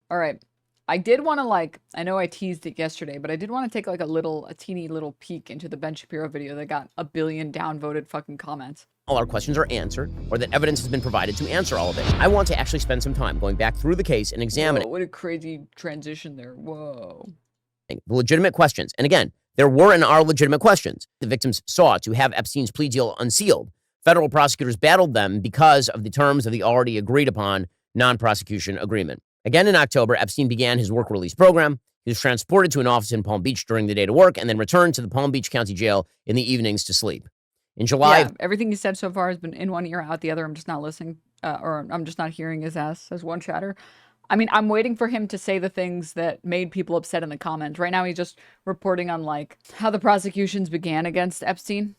All right. I did want to I know I teased it yesterday, but I did want to take a teeny little peek into the Ben Shapiro video that got a billion downvoted fucking comments. All our questions are answered, or that evidence has been provided to answer all of it. I want to actually spend some time going back through the case and examining. Whoa, what a crazy transition there. Whoa. The legitimate questions. And again, there were and are legitimate questions. The victims sought to have Epstein's plea deal unsealed. Federal prosecutors battled them because of the terms of the already agreed upon non-prosecution agreement. Again, in October, Epstein began his work release program. He was transported to an office in Palm Beach during the day to work and then returned to the Palm Beach County Jail in the evenings to sleep. In July, everything he said so far has been in one ear, out the other. I'm just not listening, or I'm just not hearing his ass, as one chatter. I mean, I'm waiting for him to say the things that made people upset in the comments. Right now, he's just reporting on, how the prosecutions began against Epstein.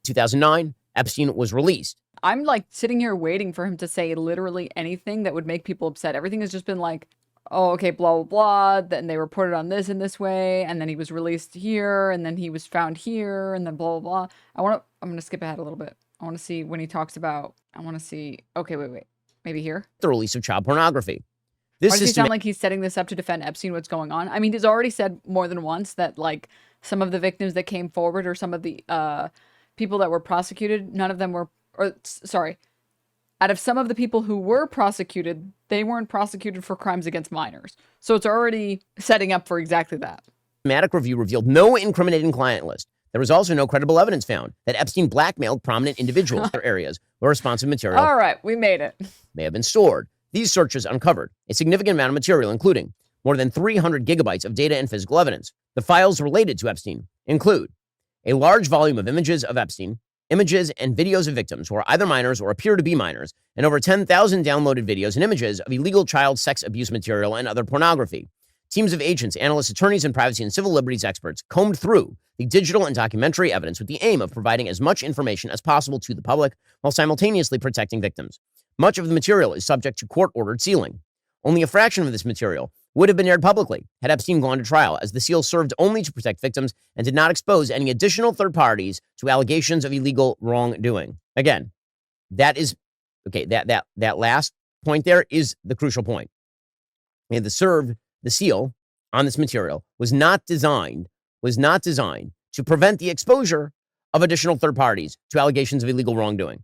2009, Epstein was released. I'm, sitting here waiting for him to say literally anything that would make people upset. Everything has just been oh, okay, blah, blah, blah. Then they reported on this in this way, and then he was released here, and then he was found here, and then blah, blah, blah. I'm going to skip ahead a little bit. I want to see when he talks about, okay, wait. Maybe here? The release of child pornography. Why does he sound like he's setting this up to defend Epstein? What's going on? I mean, he's already said more than once that, some of the victims that came forward or some of the people that were prosecuted, none of them were, out of some of the people who were prosecuted, they weren't prosecuted for crimes against minors. So it's already setting up for exactly that. Systematic review revealed no incriminating client list. There was also no credible evidence found that Epstein blackmailed prominent individuals in areas where responsive material all right, we made it. May have been stored. These searches uncovered a significant amount of material, including more than 300 gigabytes of data and physical evidence. The files related to Epstein include a large volume of images of Epstein, images and videos of victims who are either minors or appear to be minors, and over 10,000 downloaded videos and images of illegal child sex abuse material and other pornography. Teams of agents, analysts, attorneys, and privacy and civil liberties experts combed through the digital and documentary evidence with the aim of providing as much information as possible to the public while simultaneously protecting victims. Much of the material is subject to court-ordered sealing. Only a fraction of this material would have been aired publicly had Epstein gone to trial, as the seal served only to protect victims and did not expose any additional third parties to allegations of illegal wrongdoing. Again, that is, okay, that last point there is the crucial point. And the seal on this material was not designed to prevent the exposure of additional third parties to allegations of illegal wrongdoing.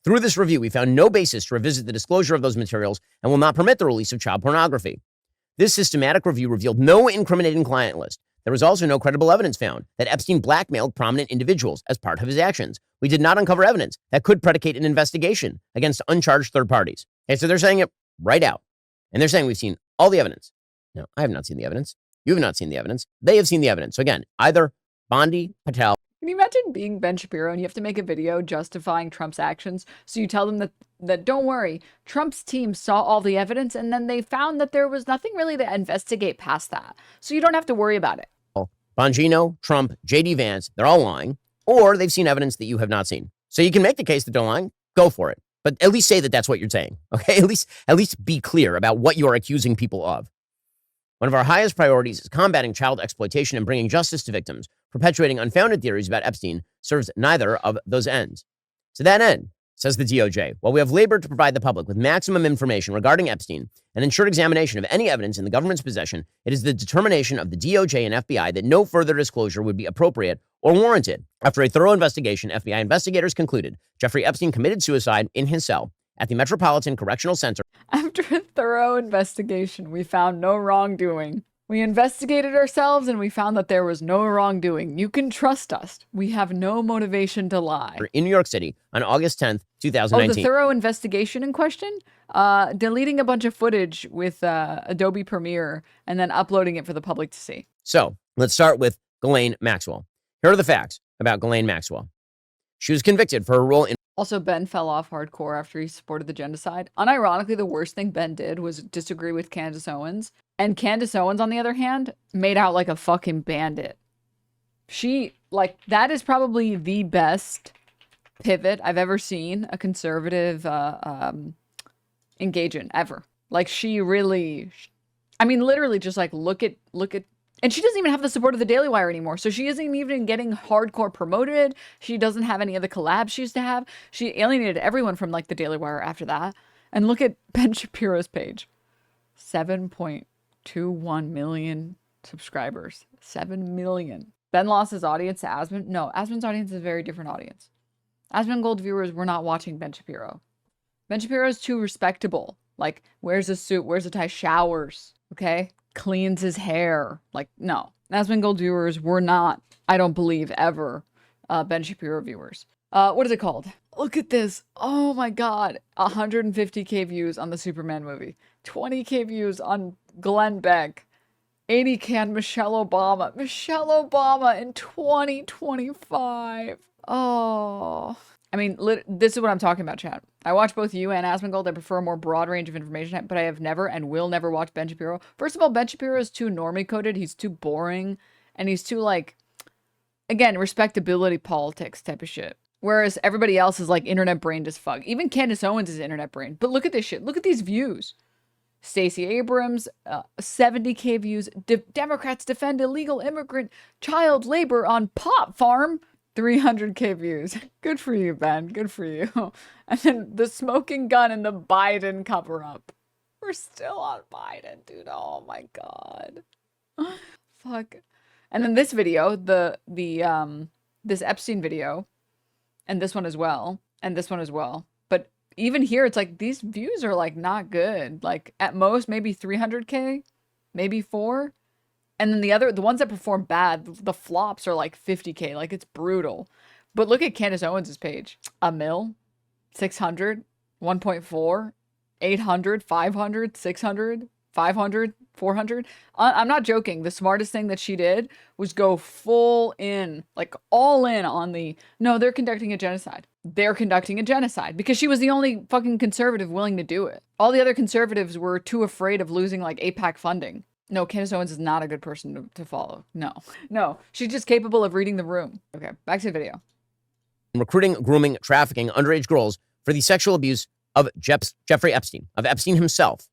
Through this review, we found no basis to revisit the disclosure of those materials and will not permit the release of child pornography. This systematic review revealed no incriminating client list. There was also no credible evidence found that Epstein blackmailed prominent individuals as part of his actions. We did not uncover evidence that could predicate an investigation against uncharged third parties. Okay, so they're saying it right out. And they're saying we've seen all the evidence. No, I have not seen the evidence. You have not seen the evidence. They have seen the evidence. So again, either Bondi, Patel. Can you imagine being Ben Shapiro and you have to make a video justifying Trump's actions? So you tell them that don't worry, Trump's team saw all the evidence and then they found that there was nothing really to investigate past that. So you don't have to worry about it. Bongino, Trump, J.D. Vance, they're all lying, or they've seen evidence that you have not seen. So you can make the case that they're lying. Go for it. But at least say that that's what you're saying. Okay? At least be clear about what you're accusing people of. One of our highest priorities is combating child exploitation and bringing justice to victims. Perpetuating unfounded theories about Epstein serves neither of those ends. To that end, says the DOJ, while we have labored to provide the public with maximum information regarding Epstein and ensured examination of any evidence in the government's possession, it is the determination of the DOJ and FBI that no further disclosure would be appropriate or warranted. After a thorough investigation, FBI investigators concluded Jeffrey Epstein committed suicide in his cell at the Metropolitan Correctional Center. After a thorough investigation, we found no wrongdoing. We investigated ourselves and we found that there was no wrongdoing. You can trust us. We have no motivation to lie. In New York City on August 10th, 2019. Oh, the thorough investigation in question? Deleting a bunch of footage with Adobe Premiere and then uploading it for the public to see. So let's start with Ghislaine Maxwell. Here are the facts about Ghislaine Maxwell. She was convicted for her role in... Also, Ben fell off hardcore after he supported the genocide. Unironically, the worst thing Ben did was disagree with Candace Owens. And Candace Owens, on the other hand, made out like a fucking bandit. She, that is probably the best pivot I've ever seen a conservative engage in, ever. She really... I mean, literally just, look at... And she doesn't even have the support of the Daily Wire anymore. So she isn't even getting hardcore promoted. She doesn't have any of the collabs she used to have. She alienated everyone from the Daily Wire after that. And look at Ben Shapiro's page. 7.21 million subscribers. 7 million. Ben lost his audience to Asmund. No, Asmund's audience is a very different audience. Asmund Gold viewers were not watching Ben Shapiro. Ben Shapiro is too respectable. Like, wears a suit, wears a tie, showers, okay? Cleans his hair. Like, no. Asmund Gold viewers were not, I don't believe, ever Ben Shapiro viewers. What is it called? Look at this. Oh my God. 150K views on the Superman movie. 20K views on Glenn Beck. 80K on Michelle Obama. Michelle Obama in 2025. Oh. I mean, this is what I'm talking about, chat. I watch both you and Asmongold. I prefer a more broad range of information, but I have never and will never watch Ben Shapiro. First of all, Ben Shapiro is too normie coded. He's too boring. And he's too, like, again, respectability politics type of shit. Whereas everybody else is, like, internet brained as fuck. Even Candace Owens is internet brained. But look at this shit. Look at these views. Stacey Abrams, 70K views. Democrats defend illegal immigrant child labor on pot farm. 300K views. Good for you, Ben. Good for you. And then the smoking gun and the Biden cover-up. We're still on Biden, dude. Oh my God. Fuck. And then this video, this Epstein video, and this one as well, and this one as well. But even here, it's like these views are like not good. Like at most maybe 300K, maybe 4. And then the ones that perform bad, the flops are like 50K. Like, it's brutal. But look at Candace Owens' page. 1 mil, 600, 1.4, 800, 500, 600, 500, 400. I'm not joking. The smartest thing that she did was go full in, like all in on no, they're conducting a genocide. They're conducting a genocide because she was the only fucking conservative willing to do it. All the other conservatives were too afraid of losing like AIPAC funding. No, Candace Owens is not a good person to follow. No, she's just capable of reading the room. Okay, back to the video. Recruiting, grooming, trafficking underage girls for the sexual abuse of Jeffrey Epstein, of Epstein himself,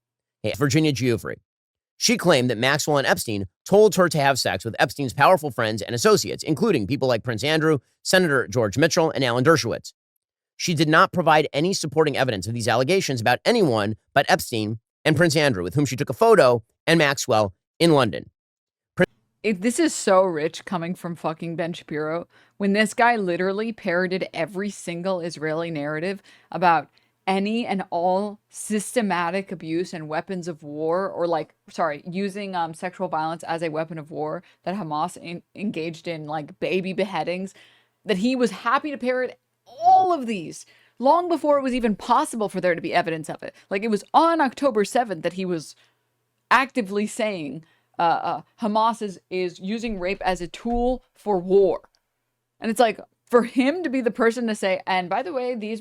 Virginia Giuffre. She claimed that Maxwell and Epstein told her to have sex with Epstein's powerful friends and associates, including people like Prince Andrew, Senator George Mitchell, and Alan Dershowitz. She did not provide any supporting evidence of these allegations about anyone but Epstein and Prince Andrew, with whom she took a photo, and Maxwell in London. This is so rich coming from fucking Ben Shapiro, when this guy literally parroted every single Israeli narrative about any and all systematic abuse and weapons of war, or using sexual violence as a weapon of war that Hamas engaged in, like baby beheadings, that he was happy to parrot all of these long before it was even possible for there to be evidence of it. Like, it was on October 7th that he was actively saying Hamas is using rape as a tool for war. And it's like, for him to be the person to say, and by the way, these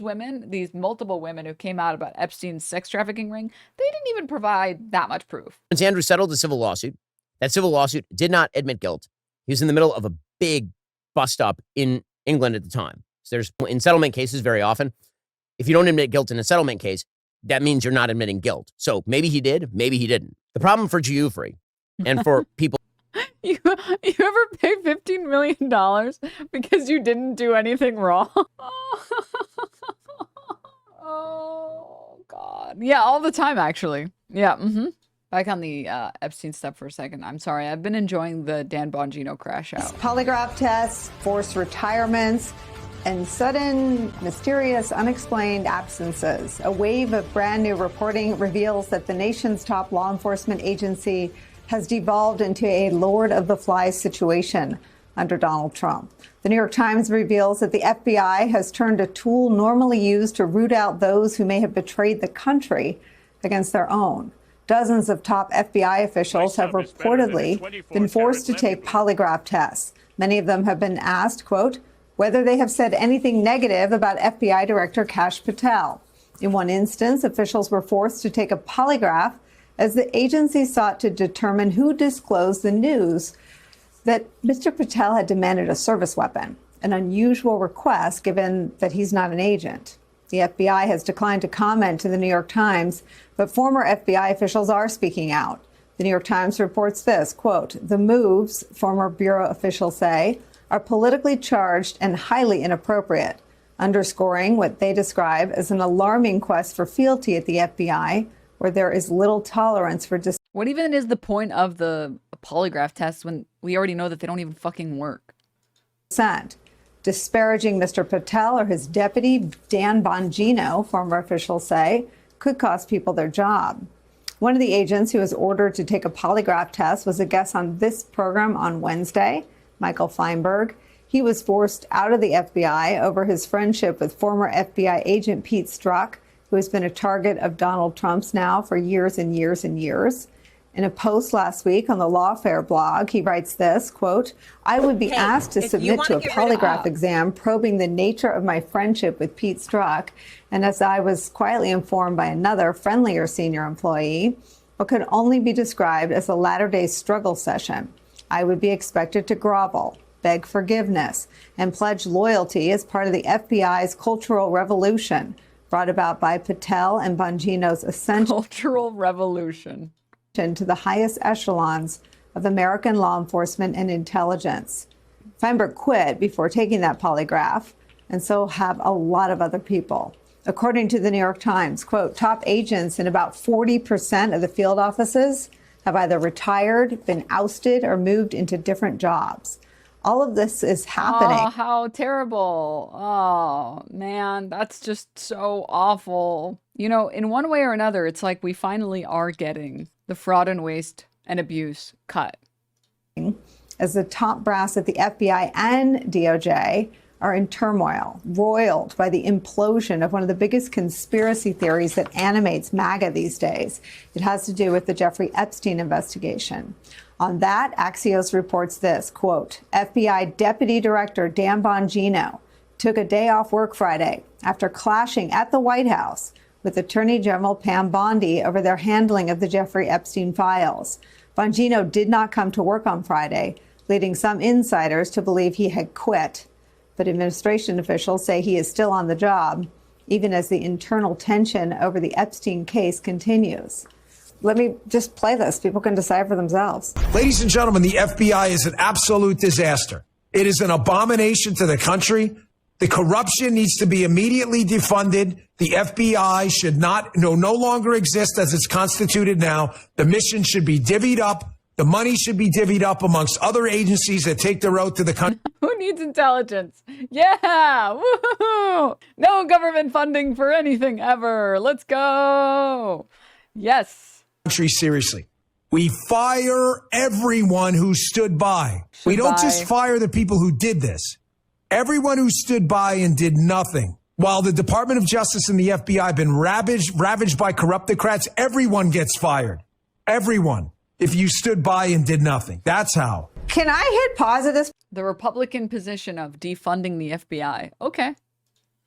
multiple women who came out about Epstein's sex trafficking ring, they didn't even provide that much proof. Prince Andrew settled a civil lawsuit. That civil lawsuit did not admit guilt. He was in the middle of a big bust up in England at the time. So there's, in settlement cases very often, if you don't admit guilt in a settlement case, that means you're not admitting guilt. So maybe he did, maybe he didn't. The problem for Giuffre and for people... You ever pay $15 million because you didn't do anything wrong? Oh, God. Yeah, all the time, actually. Yeah, Back on the Epstein stuff for a second. I'm sorry. I've been enjoying the Dan Bongino crash out. Polygraph tests, forced retirements, and sudden, mysterious, unexplained absences. A wave of brand new reporting reveals that the nation's top law enforcement agency has devolved into a Lord of the Flies situation under Donald Trump. The New York Times reveals that the FBI has turned a tool normally used to root out those who may have betrayed the country against their own. Dozens of top FBI officials have reportedly been forced to take polygraph tests. Many of them have been asked, quote, whether they have said anything negative about FBI Director Kash Patel. In one instance, officials were forced to take a polygraph as the agency sought to determine who disclosed the news that Mr. Patel had demanded a service weapon, an unusual request given that he's not an agent. The FBI has declined to comment to the New York Times, but former FBI officials are speaking out. The New York Times reports this, quote, the moves, former bureau officials say, are politically charged and highly inappropriate, underscoring what they describe as an alarming quest for fealty at the FBI, where there is little tolerance for What even is the point of the polygraph test when we already know that they don't even fucking work? dissent. Disparaging Mr. Patel or his deputy, Dan Bongino, former officials say, could cost people their job. One of the agents who was ordered to take a polygraph test was a guest on this program on Wednesday, Michael Feinberg. He was forced out of the FBI over his friendship with former FBI agent Pete Strzok, who has been a target of Donald Trump's now for years and years and years. In a post last week on the Lawfare blog, he writes this, quote, I would be asked to submit to a polygraph exam probing the nature of my friendship with Pete Strzok, and as I was quietly informed by another friendlier senior employee, what could only be described as a latter-day struggle session. I would be expected to grovel, beg forgiveness, and pledge loyalty as part of the FBI's cultural revolution brought about by Patel and Bongino's ascension. Cultural revolution. To the highest echelons of American law enforcement and intelligence. Feinberg quit before taking that polygraph, and so have a lot of other people. According to the New York Times, quote, top agents in about 40% of the field offices have either retired, been ousted, or moved into different jobs. All of this is happening. Oh, how terrible. Oh, man, that's just so awful. You know, in one way or another, it's like we finally are getting the fraud and waste and abuse cut. As the top brass at the FBI and DOJ are in turmoil, roiled by the implosion of one of the biggest conspiracy theories that animates MAGA these days. It has to do with the Jeffrey Epstein investigation. On that, Axios reports this, quote, FBI Deputy Director Dan Bongino took a day off work Friday after clashing at the White House with Attorney General Pam Bondi over their handling of the Jeffrey Epstein files. Bongino did not come to work on Friday, leading some insiders to believe he had quit. But administration officials say he is still on the job, even as the internal tension over the Epstein case continues. Let me just play this. People can decide for themselves. Ladies and gentlemen, the FBI is an absolute disaster. It is an abomination to the country. The corruption needs to be immediately defunded. The FBI should no longer exist as it's constituted now. The mission should be divvied up. The money should be divvied up amongst other agencies that take their oath to the country. Who needs intelligence? Yeah! Woohoo! No government funding for anything ever. Let's go. Yes. Seriously. We fire everyone who stood by. We don't just fire the people who did this. Everyone who stood by and did nothing. While the Department of Justice and the FBI have been ravaged by corruptocrats, everyone gets fired. Everyone. If you stood by and did nothing. That's how. Can I hit pause at this? The Republican position of defunding the FBI. Okay.